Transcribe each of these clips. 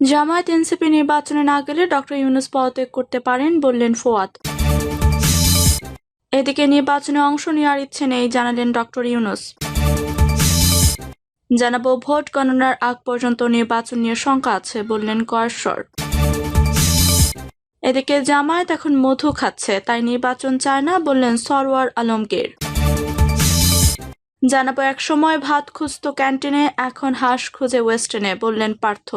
Jamaat NCP নির্বাচনে না গেলে ডক্টর ইউনূস পদত্যাগ করতে পারেন বললেন ফুয়াদ। এদিকে নির্বাচনে অংশ নেওয়ার ইচ্ছে নেই জানালেন ডক্টর ইউনূস। জানাবো ভোট গণনার আগ পর্যন্ত নির্বাচন নিয়ে শঙ্কা আছে বললেন কয়েশ্বর। এদিকে জামায়াত এখন মধু খাচ্ছে, তাই নির্বাচন চায় না বললেন সরওয়ার আলমগীর। জানাবো একসময় ভাত খুঁজতো ক্যান্টিনে, এখন হাঁস খুঁজে ওয়েস্টার্নে বললেন পার্থ।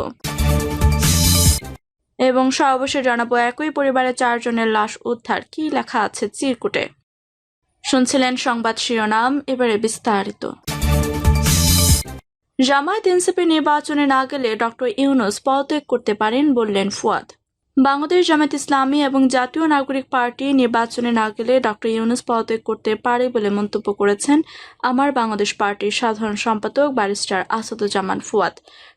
এবং সর্বশেষ জানাবো একই পরিবারের 4 জনের লাশ উদ্ধার, কি লেখা আছে চিরকুটে। শুনছিলেন সংবাদ শিরোনাম, এবারে বিস্তারিত। জামায়াত এনসিপি নির্বাচনে না গেলে ডক্টর ইউনূস পদত্যাগ করতে পারেন বললেন ফুয়াদ। বাংলাদেশ জামায়াত ইসলামী এবং জাতীয় নাগরিক পার্টি নির্বাচনে না গেলে ডক্টর ইউনূস পদত্যাগ করতে পারে বলে মন্তব্য করেছেন আমার বাংলাদেশ পার্টির সাধারণ সম্পাদক ব্যারিস্টার আসাদুজ্জামান ফুয়াদ।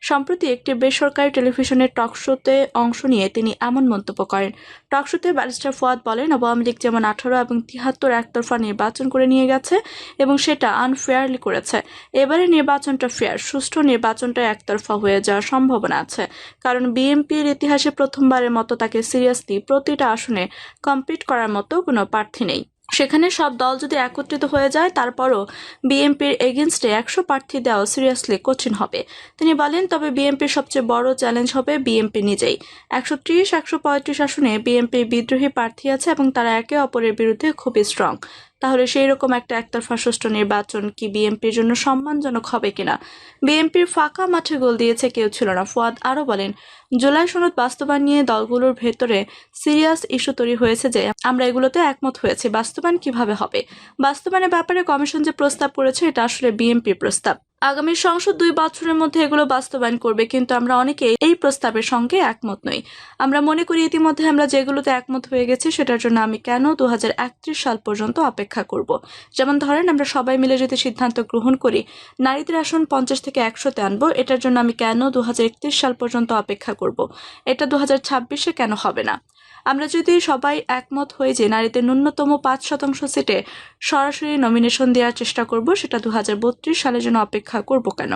সম্প্রতি একটি বেসরকারি টেলিভিশনের টকশোতে অংশ নিয়ে তিনি এমন মন্তব্য করেন। টকশোতে ব্যারিস্টার ফুয়াদ বলেন, আওয়ামী লীগ যেমন 18 এবং 73 একতরফা নির্বাচন করে নিয়ে গেছে এবং সেটা আনফেয়ারলি করেছে, এবারে নির্বাচনটা ফেয়ার, সুষ্ঠু নির্বাচনটা একতরফা হয়ে যাওয়ার সম্ভাবনা আছে, কারণ বিএনপির ইতিহাসে প্রথমবারের মতো তাকে সিরিয়াসলি প্রতিটা আসনে কম্পিট করার মতো কোনো প্রার্থী নেই। সেখানে সব দল যদি একত্রিত হয়ে যায়, তারপরও বিএনপির এগেনস্টে 100 প্রার্থী দেওয়া সিরিয়াসলি কঠিন হবে। তিনি বলেন, তবে বিএনপির সবচেয়ে বড় চ্যালেঞ্জ হবে বিএনপি নিজেই। 130-135 আসনে বিএনপির বিদ্রোহী প্রার্থী আছে এবং তারা একে অপরের বিরুদ্ধে খুবই স্ট্রং। তাহলে সেই রকম একটা একতরফা সুষ্ঠু নির্বাচন কি বিএনপির জন্য সম্মানজনক হবে কিনা? বিএনপির ফাঁকা মাঠে গোল দিয়েছে কেউ ছিল না। ফুয়াদ আরও বলেন, জুলাই সনদ বাস্তবায়ন নিয়ে দলগুলোর ভেতরে সিরিয়াস ইস্যু তৈরি হয়েছে যে আমরা এগুলোতে একমত হয়েছি, বাস্তবায়ন কিভাবে হবে, বাস্তবায়নের ব্যাপারে কমিশন যে প্রস্তাব করেছে এটা আসলে বিএনপির প্রস্তাব। আগামী সংসদ 2 বছরের মধ্যে এগুলো বাস্তবায়ন করবে, কিন্তু আমরা অনেকেই এই প্রস্তাবের সঙ্গে একমত নই। আমরা মনে করি ইতিমধ্যে আমরা যেগুলোতে একমত হয়ে গেছি সেটার জন্য আমি কেন 2031 সাল পর্যন্ত অপেক্ষা করব? যেমন ধরেন, আমরা সবাই মিলে যদি সিদ্ধান্ত গ্রহণ করি নারীদের আসন 50 থেকে 100-তে আনবো, এটার জন্য আমি কেন 2031 সাল পর্যন্ত অপেক্ষা করব? এটা 2026-এ কেন হবে না? আমরা যদি সবাই একমত হয়ে যে নারীদের ন্যূনতম 5% সিটে সরাসরি নমিনেশন দেওয়ার চেষ্টা করব, সেটা 2032 সালের জন্য অপেক্ষা করব কেন?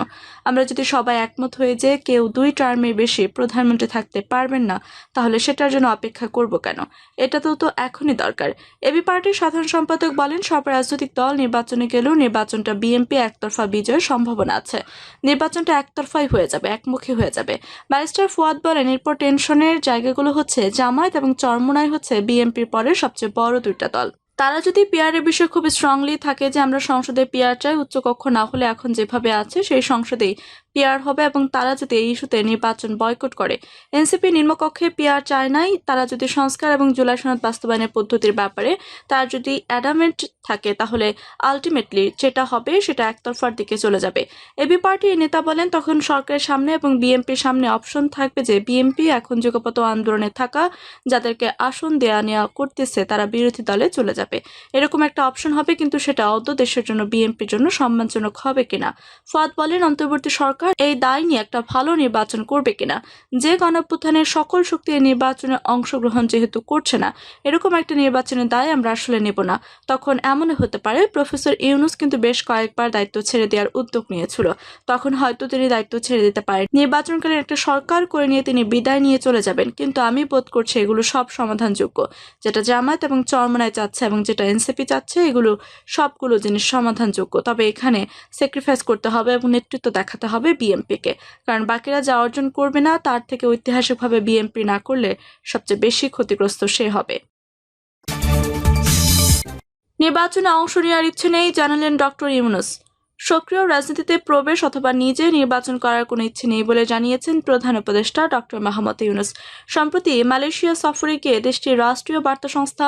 আমরা যদি সবাই একমত হয়ে যে কেউ 2 টার্মের বেশি প্রধানমন্ত্রী থাকতে পারবেন না, তাহলে সেটার জন্য অপেক্ষা করব কেন? এটা তো এখনই দরকার। এবি পার্টির সাধারণ সম্পাদক বলেন, সব রাজনৈতিক দল নির্বাচনে গেলেও নির্বাচনটা বিএনপি একতরফা বিজয়ের সম্ভাবনা আছে। নির্বাচনটা একতরফাই হয়ে যাবে, একমুখী হয়ে যাবে। ব্যারিস্টার ফুয়াদ বলেন, এরপর টেনশনের জায়গাগুলো হচ্ছে জামায়াত এবং চরমোনাই হচ্ছে বিএনপির পরে সবচেয়ে বড় 2টা দল। তারা যদি পিআরের বিষয়ে খুব স্ট্রংলি থাকে যে আমরা সংসদে পিআর চাই, উচ্চকক্ষ না হলে এখন যেভাবে আছে সেই সংসদেই পিআর হবে, এবং তারা যদি এই ইস্যুতে নির্বাচন বয়কট করে, এনসিপি নিম্নকক্ষে পিআর চায় নাই, তারা যদি সংস্কার এবং জুলাই সনদ বাস্তবায়নের পদ্ধতির ব্যাপারে তার যদি অ্যাডামেন্ট থাকে, তাহলে আলটিমেটলি যেটা হবে সেটা একতরফার দিকে চলে যাবে। এবি পার্টির নেতা বলেন, তখন সরকারের সামনে এবং বিএনপির সামনে অপশন থাকবে যে বিএনপি এখন যুগপৎ আন্দোলনে থাকা যাদেরকে আসন দেয়া নেওয়া করতেছে তারা বিরোধী দলে চলে যাবে, এরকম একটা অপশন হবে, কিন্তু সেটা অদ্য দেশের জন্য বিএনপির জন্য সম্মানজনক হবে কিনা? ফুয়াদ বলেন, অন্তর্বর্তী সরকার এই দায় নিয়ে একটা ভালো নির্বাচন করবে কিনা? যে গণঅভ্যুত্থানের সকল শক্তি এই নির্বাচনে অংশগ্রহণ যেহেতু করছে না, এরকম একটা নির্বাচনের দায় আমরা আসলে নেব না। তখন এমন হতে পারে প্রফেসর ইউনূস কিন্তু বেশ কয়েকবার দায়িত্ব ছেড়ে দেওয়ার উদ্যোগ নিয়েছিল, তখন হয়তো তিনি দায়িত্ব ছেড়ে দিতে পারেন, নির্বাচনকালীন একটা সরকার করে নিয়ে তিনি বিদায় নিয়ে চলে যাবেন। কিন্তু আমি বোধ করছি এগুলো সব সমাধানযোগ্য, যেটা জামায়াত এবং চরমোনাই চাচ্ছে এবং যেটা এনসিপি চাচ্ছে, এগুলো সবগুলো জিনিস সমাধানযোগ্য। তবে এখানে স্যাক্রিফাইস করতে হবে এবং নেতৃত্ব দেখাতে হবে বিএনপিকে, কারণ বাকিরা যা অর্জন করবে না তার থেকে ঐতিহাসিকভাবে বিএনপি না করলে সবচেয়ে বেশি ক্ষতিগ্রস্ত সে হবে। নির্বাচনে অংশ নেওয়ার ইচ্ছে নেই জানালেন ডক্টর ইউনূস। সক্রিয় রাজনীতিতে প্রবেশ অথবা নিজে নির্বাচন করার কোনো ইচ্ছে নেই বলে জানিয়েছেন প্রধান উপদেষ্টা ডক্টর মাহমুদ ইউনূস। সম্প্রতি মালয়েশিয়া সফরে গিয়ে দেশটির রাষ্ট্রীয় বার্তা সংস্থা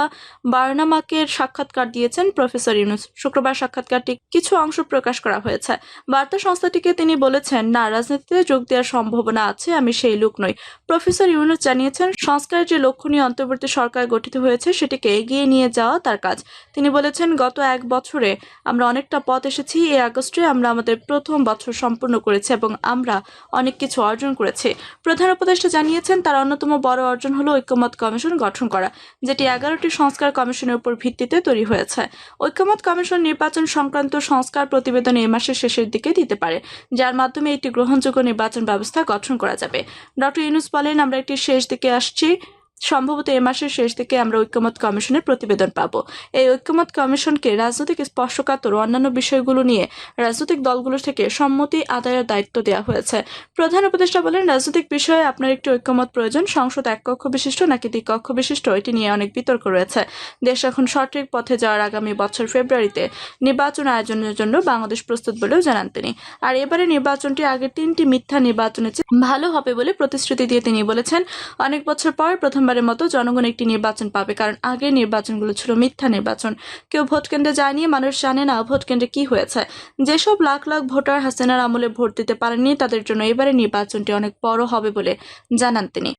বার্নামাকে সাক্ষাৎকার দিয়েছেন প্রফেসর ইউনূস। শুক্রবার সাক্ষাৎকারটি কিছু অংশ প্রকাশ করা হয়েছে। বার্তা সংস্থাটিকে তিনি বলেছেন, না, রাজনীতিতে যোগ দেওয়ার সম্ভাবনা আছে, আমি সেই লোক নই। প্রফেসর ইউনূস জানিয়েছেন, সংস্কারের যে লক্ষ্য নিয়ে অন্তর্বর্তী সরকার গঠিত হয়েছে সেটিকে এগিয়ে নিয়ে যাওয়া তার কাজ। তিনি বলেছেন, গত 1 বছরে আমরা অনেকটা পথ এসেছি, আগস্টে আমরা আমাদের প্রথম বছর সম্পূর্ণ করেছি এবং আমরা অনেক কিছু অর্জন করেছি। প্রধান উপদেষ্টা জানিয়েছেন তার অন্যতম বড় অর্জন হলো ঐক্যমত কমিশন গঠন করা, যেটি 11টি সংস্কার কমিশনের উপর ভিত্তিতে তৈরি হয়েছে। ঐক্যমত কমিশন নির্বাচন সংক্রান্ত সংস্কার প্রতিবেদন এই মাসের শেষের দিকে দিতে পারে, যার মাধ্যমে একটি গ্রহণযোগ্য নির্বাচন ব্যবস্থা গঠন করা যাবে। ডক্টর ইউনূস বলেন, আমরা একটি শেষ দিকে আসছি, সম্ভবত এ মাসের শেষ দিকে আমরা ঐক্যমত কমিশনের প্রতিবেদন পাব। এই ঐক্যমত কমিশনকে রাজনৈতিক স্পর্শকাতর অন্যান্য বিষয়গুলো নিয়ে রাজনৈতিক দলগুলোর থেকে সম্মতি আদায়ের দায়িত্ব দেওয়া হয়েছে। প্রধান উপদেষ্টা বলেন, রাজনৈতিক বিষয়ে আপনার একটি ঐক্যমত প্রয়োজন। সংসদ এক কক্ষ বিশিষ্ট নাকি দ্বিকক্ষ বিশিষ্ট, এটি নিয়ে অনেক বিতর্ক রয়েছে। দেশ এখন সঠিক পথে যাওয়ার আগামী বছর ফেব্রুয়ারিতে নির্বাচন আয়োজনের জন্য বাংলাদেশ প্রস্তুত বলেও জানান তিনি। আর এবারে নির্বাচনটি আগের 3টি মিথ্যা নির্বাচনের চেয়ে ভালো হবে বলে প্রতিশ্রুতি দিয়ে তিনি বলেছেন, অনেক বছর পর প্রথমবারের মতো জনগণ একটি নির্বাচন পাবে, কারণ আগের নির্বাচনগুলো ছিল মিথ্যা নির্বাচন। কেউ ভোট কেন্দ্রে যায়নি, মানুষ জানে না ভোট কেন্দ্রে কি হয়েছে। যেসব লাখ লাখ ভোটার হাসিনার আমলে ভোট দিতে পারেননি, তাদের জন্য এবারে নির্বাচনটি অনেক বড় হবে বলে জানান তিনি।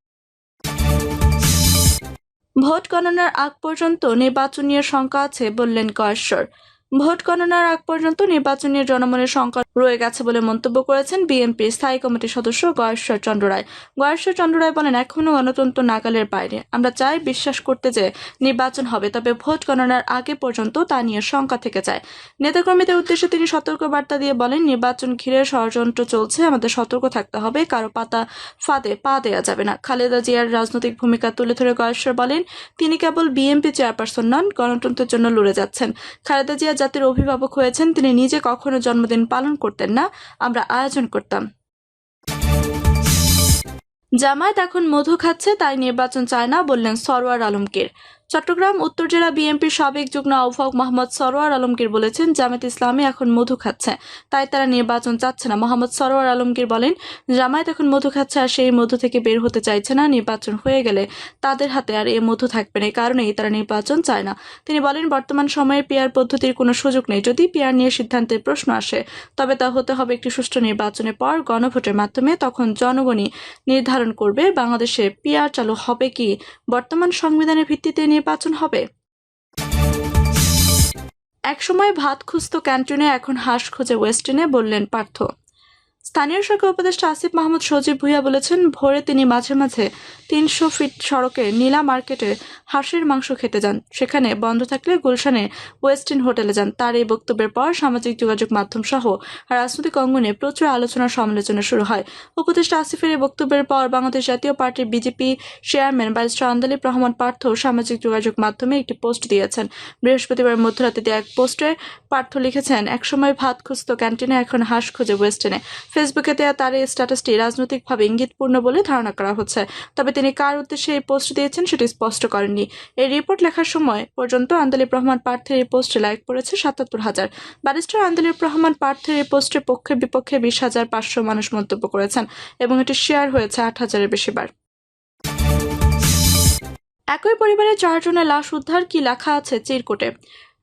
ভোট গণনার আগ পর্যন্ত নির্বাচন নিয়ে শঙ্কা আছে বললেন গয়েশ্বর। ভোট গণনার আগ পর্যন্ত নির্বাচন নিয়ে জনমনের শঙ্কা রয়ে গেছে বলে মন্তব্য করেছেন বিএনপির স্থায়ী কমিটির সদস্য গয়েশ্বর চন্দ্র রায়। গয়েশ্বর চন্দ্র রায় বলেন, এখনো গণতন্ত্র নাগালের বাইরে। আমরা চাই বিশ্বাস করতে যে নির্বাচন হবে, তবে ভোট গণনার আগে পর্যন্ত তা নিয়ে শঙ্কা থেকে যায়। নেতাকর্মীদের উদ্দেশ্যে তিনি সতর্ক বার্তা দিয়ে বলেন, নির্বাচন ঘিরে ষড়যন্ত্র চলছে, আমাদের সতর্ক থাকতে হবে, কারো পাতা ফাঁদে পা দেওয়া যাবে না। খালেদা জিয়ার রাজনৈতিক ভূমিকা তুলে ধরে গয়েশ্বর বলেন, তিনি কেবল বিএনপি চেয়ারপারসন নন, গণতন্ত্রের জন্য লড়ে যাচ্ছেন। খালেদা জিয়া জাতির অভিভাবক হয়েছেন, তিনি নিজে কখনো জন্মদিন পালন করতেন না, আমরা আয়োজন করতাম। জামায়াত এখন মধু খাচ্ছে, তাই নির্বাচন চায় না বললেন সরওয়ার আলমগীর। চট্টগ্রাম উত্তর জেলা বিএনপির সাবেক যুগ্ম আহ্বায়ক মোহাম্মদ সরওয়ার আলমগীর বলেছেন, জামায়াত ইসলামী এখন মধু খাচ্ছে, তাই তারা নির্বাচন চাচ্ছে না। মোহাম্মদ সরওয়ার আলমগীর বলেন, জামায়াত এখন মধু খাচ্ছে আর সেই মধু থেকে বের হতে চাইছে না। নির্বাচন হয়ে গেলে তাদের হাতে আর এই মধু থাকবে না, এই কারণেই তারা নির্বাচন চায় না। তিনি বলেন, বর্তমান সময়ে পিআর পদ্ধতির কোনো সুযোগ নেই। যদি পিআর নিয়ে সিদ্ধান্তের প্রশ্ন আসে, তবে তা হতে হবে একটি সুষ্ঠু নির্বাচনের পর গণভোটের মাধ্যমে। তখন জনগণই নির্ধারণ করবে বাংলাদেশে পিআর চালু হবে কি বর্তমান সংবিধানের ভিত্তিতে নির্বাচন হবে। একসময় ভাত খুঁজত ক্যান্টিনে, এখন হাঁস খোঁজে ওয়েস্টিনে বললেন পার্থ। স্থানীয় সরকার উপদেষ্টা আসিফ মাহমুদ সজীব ভুঁইয়া বলেছেন, ভোরে তিনি মাঝে মাঝে 300 ফিট সড়কে নীলা মার্কেটে হাঁসের মাংস খেতে যান, সেখানে বন্ধ থাকলে গুলশানে ওয়েস্টিন হোটেলে যান। তার এই বক্তব্যের পর সামাজিক যোগাযোগ মাধ্যম সহ রাজনৈতিক অঙ্গনে প্রচুর আলোচনা সমালোচনা শুরু হয়। উপদেষ্টা আসিফের এই বক্তব্যের পর বাংলাদেশ জাতীয় পার্টির BJP chairman barrister Andalib Rahman Partha সামাজিক যোগাযোগ মাধ্যমে একটি পোস্ট দিয়েছেন। বৃহস্পতিবার মধ্যরাতে দেওয়া এক পোস্টে পার্থ লিখেছেন, একসময় ভাত খুঁজত ক্যান্টিনে, এখন হাঁস খোঁজে ওয়েস্টিনে। ফেসবুকে দেওয়া তার এই স্ট্যাটাসটি রাজনৈতিকভাবে ইঙ্গিতপূর্ণ বলে ধারণা করা হচ্ছে, তবে তিনি কার উদ্দেশ্যে এই পোস্ট দিয়েছেন সেটি স্পষ্ট করেননি। এই রিপোর্ট লেখার সময় পর্যন্ত আন্দালিব রহমান পার্থের এই পোস্টে লাইক পড়েছে 77,000। ব্যারিস্টার আন্দালিব রহমান পার্থের এই পোস্টের পক্ষে বিপক্ষে 20,500 মানুষ মন্তব্য করেছেন এবং এটি শেয়ার হয়েছে 8,000-এর বেশি বার। একই পরিবারের 4 জনের লাশ উদ্ধার, কি লেখা আছে চিরকুটে।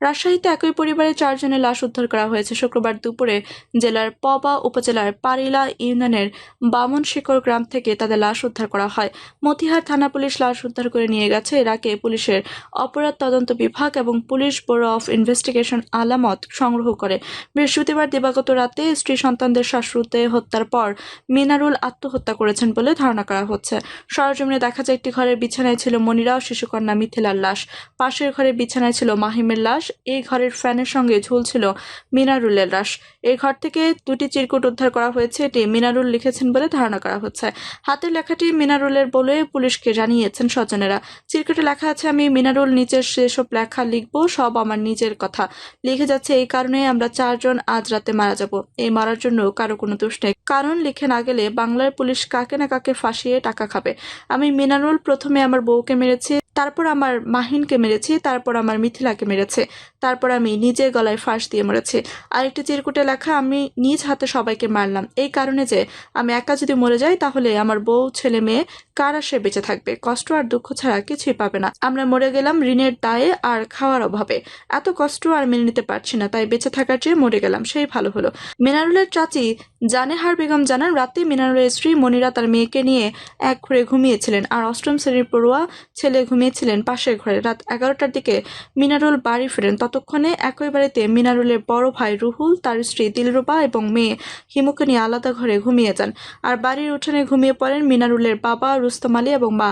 রাজশাহীতে একই পরিবারের 4 জনের লাশ উদ্ধার করা হয়েছে। শুক্রবার দুপুরে জেলার পবা উপজেলার পারিলা ইউনিয়নের বামনশিকর গ্রাম থেকে তাদের লাশ উদ্ধার করা হয়। মতিহার থানা পুলিশ লাশ উদ্ধার করে নিয়ে গেছে। এর আগে পুলিশের অপরাধ তদন্ত বিভাগ এবং পুলিশ ব্যুরো অফ ইনভেস্টিগেশন আলামত সংগ্রহ করে। বৃহস্পতিবার দিবাগত রাতে স্ত্রী সন্তানদের শ্বাসরোধে হত্যার পর মিনারুল আত্মহত্যা করেছেন বলে ধারণা করা হচ্ছে। সরেজমিনে দেখা যায়, একটি ঘরের বিছানায় ছিল মনিরা ও শিশুকন্যা মিথিলার লাশ, পাশের ঘরের বিছানায় ছিল মাহিমের লাশ, এই ঘরের ফ্যানের সঙ্গে ঝুলছিল মিনারুলের লাশ। এই ঘর থেকে 2টি চিরকুট উদ্ধার করা হয়েছে, এটি মিনারুল লিখেছেন বলে ধারণা করা হচ্ছে। হাতের লেখাটি মিনারুলের বলে পুলিশকে জানিয়েছেন স্বজনেরা। চিরকুটে লেখা আছে, আমি মিনারুল নিচের সেসব লেখা লিখবো, সব আমার নিজের কথা লিখে যাচ্ছে, এই কারণে আমরা 4 জন আজ রাতে মারা যাব। এই মারার জন্য কারো কোনো দোষ নেই, কারণ লিখে না গেলে বাংলার পুলিশ কাকে না কাকে ফাঁসিয়ে টাকা খাবে। আমি মিনারুল প্রথমে আমার বউকে মেরেছি, তারপর আমার মাহিনকে মেরেছি, তারপর আমার মিথিলাকে মেরেছে, তারপর আমি নিজের গলায় ফাঁস দিয়ে মরেছি। আরেকটি চিরকুটে লেখা, আমি নিজ হাতে সবাইকে মারলাম, এই কারণে যে আমি একা যদি মরে যাই তাহলে আমার বউ ছেলে মেয়ে কারা সে বেঁচে থাকবে, কষ্ট আর দুঃখ ছাড়া কিছুই পাবে না। আমরা মরে গেলাম ঋণের দায়ে আর খাওয়ার অভাবে, এত কষ্ট আর মেনে নিতে পারছি না, তাই বেঁচে থাকার চেয়ে মরে গেলাম সেই ভালো হলো। মিনারুলের চাচি জানেহার বেগম জানান, রাতে মিনারুলের স্ত্রী মনিরা তার মেয়েকে নিয়ে এক ঘরে ঘুমিয়েছিলেন আর 8ম শ্রেণীর পড়ুয়া ছেলে ঘুমিয়েছিলেন পাশের ঘরে। রাত 11টার দিকে মিনারুল বাড়ি ফিরে ফেরেন। ততক্ষণে একই বাড়িতে মিনারুলের বড় ভাই রুহুল, তার স্ত্রী দিলরুবা এবং মেয়ে হিমুকে নিয়ে আলাদা ঘরে ঘুমিয়ে যান। আর বাড়ির উঠোনে ঘুমিয়ে পড়েন মিনারুলের বাবা রুস্তম আলী এবং মা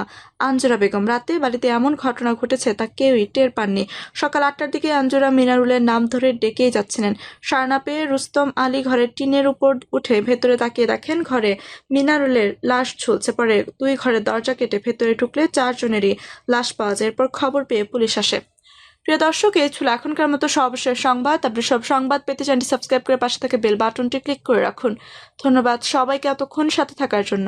আঞ্জুরা বেগম। রাতে বাড়িতে এমন ঘটনা ঘটেছে তা কেউই টের পাননি। সকাল 8টার দিকে আঞ্জুরা মিনারুলের নাম ধরে ডেকেই যাচ্ছিলেন। সাড়া না পেয়ে রুস্তম আলী ঘরের টিনের উপর উঠে ভেতরে তাকিয়ে দেখেন ঘরে মিনারুলের লাশ ঝুলছে। পরে 2 ঘরের দরজা কেটে ভেতরে ঢুকলে 4 জনেরই লাশ পাওয়া যায়। এরপর খবর পেয়ে পুলিশ আসে। প্রিয় দর্শক, এই ছিল এখনকার মতো সর্বশেষ সংবাদ। আপনি সব সংবাদ পেতে চ্যানেলটি সাবস্ক্রাইব করে পাশে থেকে বেল বাটনটি ক্লিক করে রাখুন। ধন্যবাদ সবাইকে এতক্ষণ সাথে থাকার জন্য।